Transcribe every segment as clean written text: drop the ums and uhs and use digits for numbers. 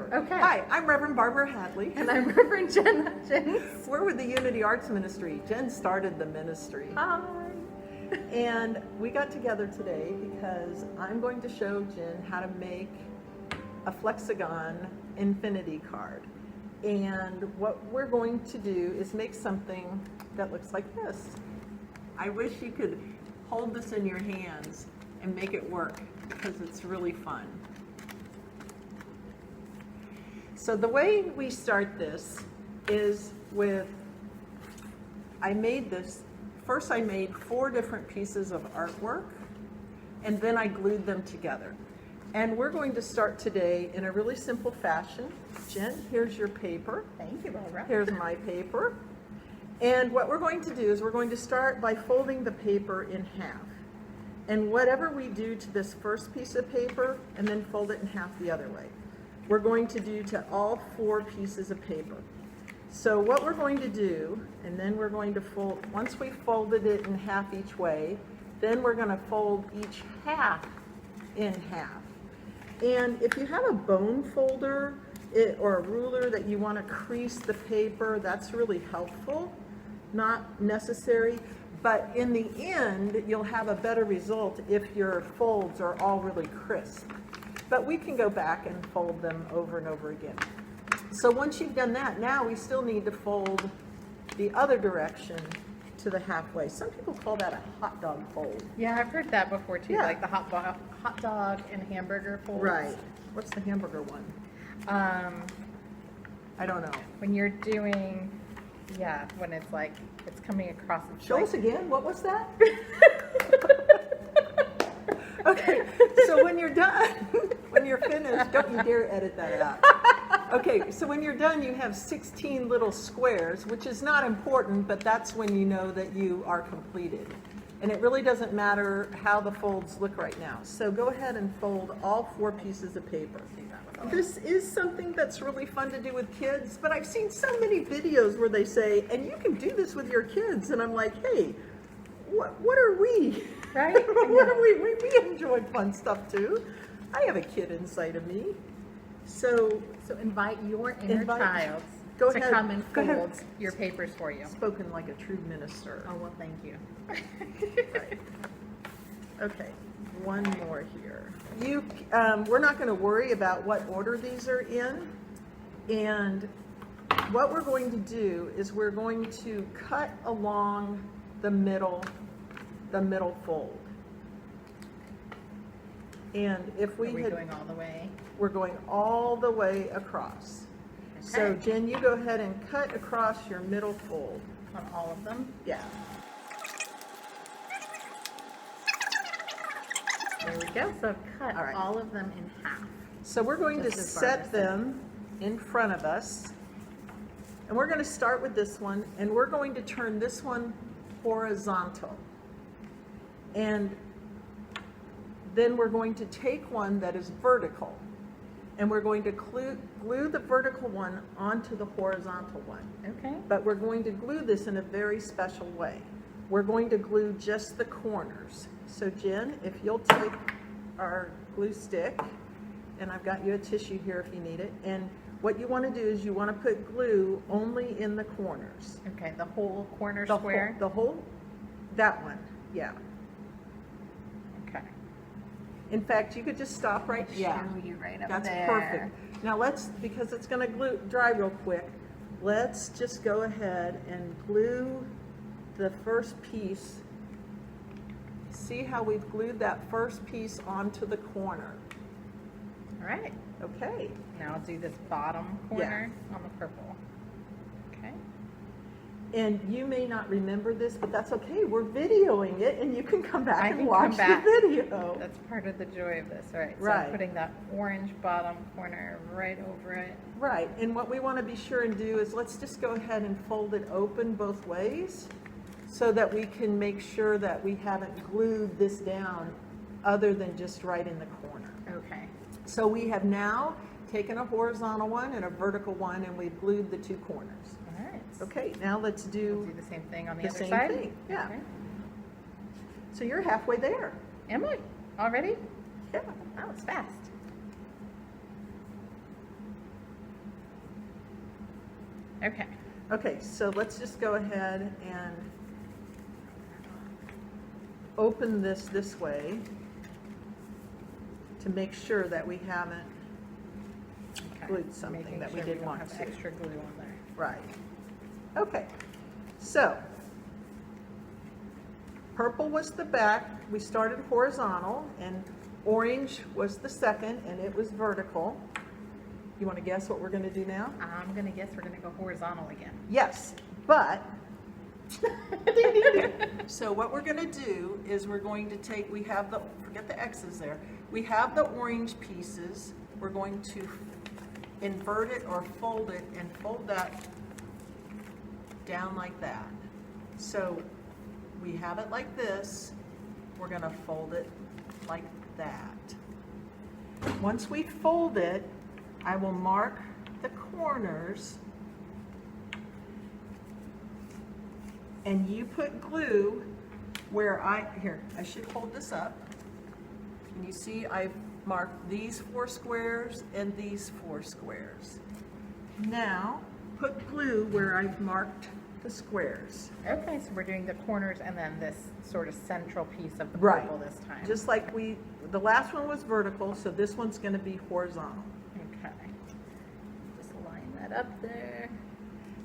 over. Okay. Hi, I'm Reverend Barbara Hadley. And I'm Reverend Jen Hutchins. We're with the Unity Arts Ministry. Jen started the ministry. Hi. And we got together today because I'm going to show Jen how to make a Flexagon infinity card. And what we're going to do is make something that looks like this. I wish you could hold this in your hands and make it work because it's really fun. So the way we start this is with, I made 4 different pieces of artwork, and then I glued them together. And we're going to start today in a really simple fashion. Jen, here's your paper. Thank you, Barbara. Here's my paper. And what we're going to do is we're going to start by folding the paper in half. And whatever we do to this first piece of paper, and then fold it in half the other way, we're going to do to all 4 pieces of paper. So what we're going to do, and then we're going to fold, once we've folded it in half each way, then we're going to fold each half in half. And if you have a bone folder or a ruler that you want to crease the paper, that's really helpful. Not necessary, but in the end, you'll have a better result if your folds are all really crisp. But we can go back and fold them over and over again. So once you've done that, now we still need to fold the other direction to the halfway. Some people call that a hot dog fold. Yeah, I've heard that before too, Yeah. like the hot dog and hamburger folds. Right. What's the hamburger one? I don't know. When you're doing, yeah, when it's like, it's coming across. Show us again. What was that? Okay, so when you're done, when you're finished, don't you dare edit that out. Okay, so when you're done, you have 16 little squares, which is not important, but that's when you know that you are completed. And it really doesn't matter how the folds look right now. So go ahead and fold all 4 pieces of paper. This is something that's really fun to do with kids, but I've seen so many videos where they say, and you can do this with your kids, and I'm like, hey, what are we? Right? What are we? We enjoy fun stuff too. I have a kid inside of me. So invite your inner child Go to ahead. come and Go ahead. fold your papers for you. Spoken like a true minister. Oh, well, thank you. Right. Okay, one more here. We're not going to worry about what order these are in. And what we're going to do is we're going to cut along the middle fold. And if we Are we had, going all the way? we're going all the way across. Okay. So Jen, you go ahead and cut across your middle fold. On all of them? Yeah. There we go. So cut All right. all of them in half. So we're going to Just as Barbara set them in front of us. And we're going to start with this one, and we're going to turn this one horizontal. And then we're going to take one that is vertical, and we're going to glue the vertical one onto the horizontal one. Okay. But we're going to glue this in a very special way. We're going to glue just the corners. So Jen, if you'll take our glue stick, and I've got you a tissue here if you need it, and what you want to do is you want to put glue only in the corners. Okay, the whole corner The square? That one, yeah. Okay. In fact, you could just stop right, yeah. Show you right up That's there. perfect. Now because it's going to dry real quick, let's just go ahead and glue the first piece. See how we've glued that first piece onto the corner. All right. Okay. Now I'll do this bottom corner on the purple. Okay. And you may not remember this, but that's okay. We're videoing it, and you can come back I and can watch come back. the video. That's part of the joy of this. All right. So Right. I'm putting that orange bottom corner right over it. Right. And what we want to be sure and do is let's just go ahead and fold it open both ways so that we can make sure that we haven't glued this down other than just right in the corner. Okay. So we have now taken a horizontal one and a vertical one, and we've glued the 2 corners. All right. Okay, now let's do We'll do the same thing on the the other same side? thing. Yeah. Okay. So you're halfway there. Am I? Already? Yeah. That was fast. Okay. Okay, so let's just go ahead and open this way to make sure that we haven't Okay. glued something Making that we sure didn't don't want have to. extra glue on there. Right. Okay, so purple was the back. We started horizontal, and orange was the second, and it was vertical. You want to guess what we're going to do now? I'm gonna guess we're gonna go horizontal again. Yes, but so what we're going to do is we're going to take, we have the, forget the X's there, we have the orange pieces. We're going to invert it or fold it and fold that down like that. So we have it like this. We're going to fold it like that. Once we fold it, I will mark the corners, and you put glue where I should hold this up. And you see I've marked these 4 squares and these 4 squares. Now, put glue where I've marked the squares. Okay, so we're doing the corners and then this sort of central piece of the Right. purple this time. Just like the last one was vertical, so this one's gonna be horizontal. Okay. Just line that up there.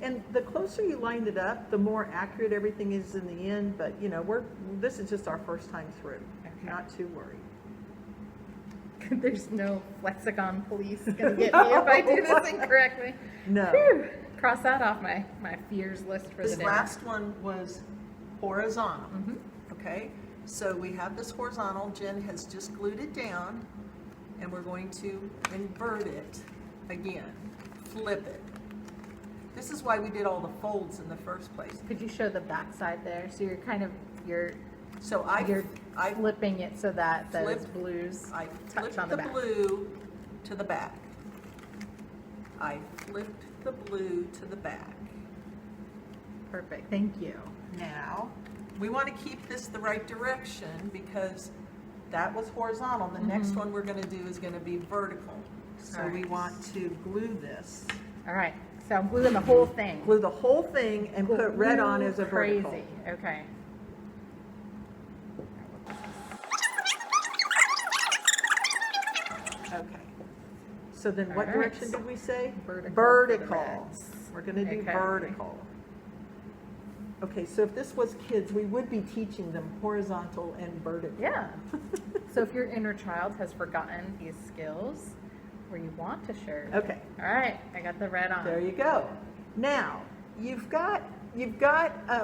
And the closer you lined it up, the more accurate everything is in the end, but you know, this is just our first time through. Okay. Not too worried. There's no Flexagon police gonna get me if I do this incorrectly. No. Whew. Cross that off my fears list for This the day. last one was horizontal, Mhm. okay? So we have this horizontal, Jen has just glued it down, and we're going to invert it again, flip it. This is why we did all the folds in the first place. Could you show the back side there? So you're kind of, you're So I flipping it so that those Flip- blues I touch flipped on the the back. blue to the back. I flipped the blue to the back. Perfect, thank you. Now, we want to keep this the right direction because that was horizontal. The next one we're going to do is going to be vertical. So we Alright. want to glue this. All right, so I'm gluing the whole thing. Glue the whole thing and put red on as a Crazy. vertical. Okay. Okay. So then what Alright. direction did we say? Vertical for the Vertical. reds. We're going to do Okay. vertical. Okay, so if this was kids, we would be teaching them horizontal and vertical. Yeah. So if your inner child has forgotten these skills, or you want to share. Okay. All right, I got the red on. There you go. Now, you've got,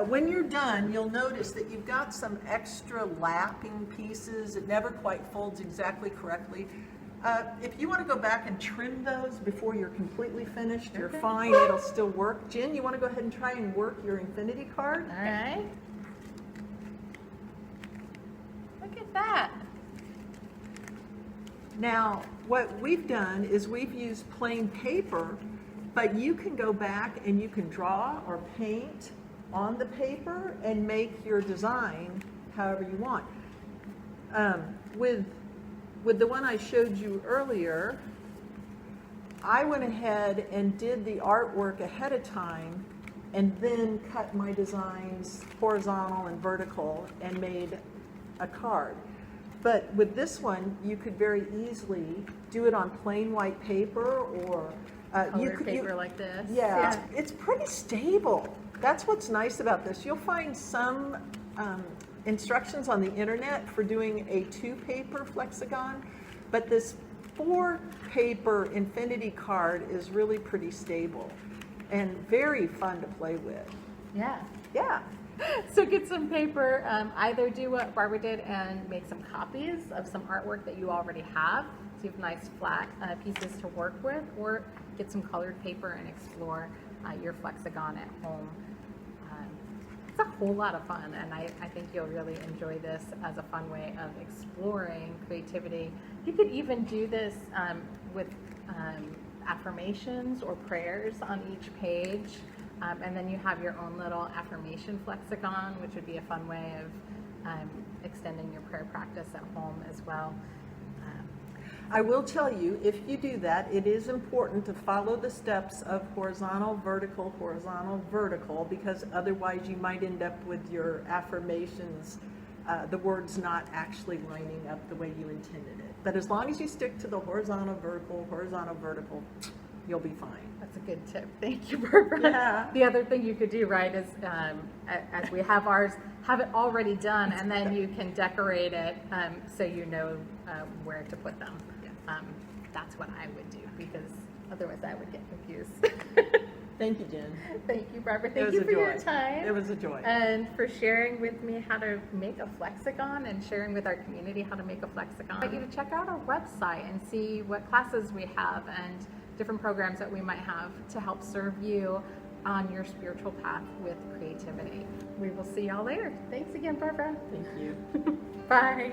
when you're done, you'll notice that you've got some extra lapping pieces. It never quite folds exactly correctly. If you want to go back and trim those before you're completely finished, you're Okay. fine, it'll still work. Jen, you want to go ahead and try and work your infinity card? All right. Look at that. Now, what we've done is we've used plain paper, but you can go back and you can draw or paint on the paper and make your design however you want. With the one I showed you earlier, I went ahead and did the artwork ahead of time and then cut my designs horizontal and vertical and made a card. But with this one, you could very easily do it on plain white paper or Colored paper like this. yeah, it's pretty stable. That's what's nice about this. You'll find some instructions on the internet for doing a 2-paper Flexagon, but this 4-paper infinity card is really pretty stable and very fun to play with. Yeah. Yeah. So get some paper, either do what Barbara did and make some copies of some artwork that you already have, so you have nice flat pieces to work with, or get some colored paper and explore your Flexagon at home. It's a whole lot of fun, and I think you'll really enjoy this as a fun way of exploring creativity. You could even do this with affirmations or prayers on each page. And then you have your own little affirmation Flexagon, which would be a fun way of extending your prayer practice at home as well. I will tell you, if you do that, it is important to follow the steps of horizontal, vertical, because otherwise you might end up with your affirmations, the words not actually lining up the way you intended it. But as long as you stick to the horizontal, vertical, you'll be fine. That's a good tip. Thank you, Barbara. Yeah. The other thing you could do, right, is as we have ours, have it already done, and then you can decorate it so you know where to put them. Yeah. That's what I would do, because otherwise I would get confused. Thank you, Jen. Thank you, Barbara. It Thank was you a for your joy. time. It was a joy. And for sharing with me how to make a Flexagon and sharing with our community how to make a Flexagon. I want you to check out our website and see what classes we have and different programs that we might have to help serve you on your spiritual path with creativity. We will see y'all later. Thanks again, Barbara. Thank you. Bye.